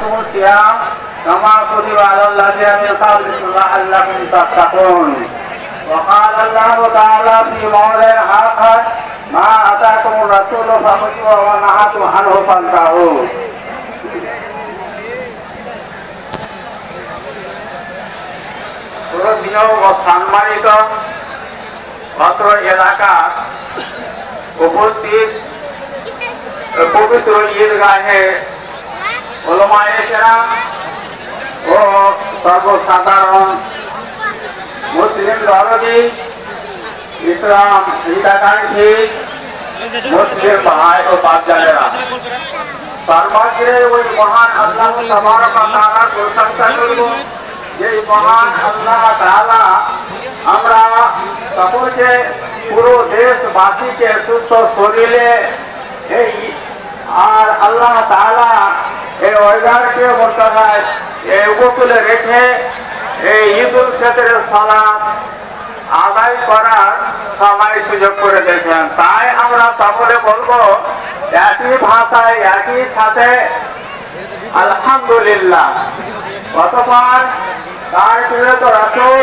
عليكم الصيام كما كتب على الذين من قبلكم لعلكم تتقون. وقال الله تعالى في موضع آخر ما آتاكم الرسول فخذوه ونهاكم عنه فانتهوا. সম্মানিত অত্র এলাকার উপস্থিত পবিত্র ঈদগাহে উলামায়ে কেরাম ও সর্বসাধারণ মুসলিম দরদি ইসলাম হিতাকাঙ্ক্ষী মুসলিম ভাই ও বাপজানেরা, সর্বত্রে ওই মহান আল্লাহ তাবারক ওয়া তাআলার প্রশংসা করব যে মহান আল্লাহ তাআলা আমরা সকলকে পুরো দেশবাসীকে সুস্থ শরীরে এই আর আল্লাহ তাআলা এই ওয়েদারকে মোতাবেক এই উপকূলে রেখে এই ঈদুল ফিতরের সালাত আদায় করার সময় সুযোগ করে দিয়েছেন। তাই আমরা সকলে বলবো একই ভাষায় একই সাথে আলহামদুলিল্লাহ। অতঃপর তার রাসূল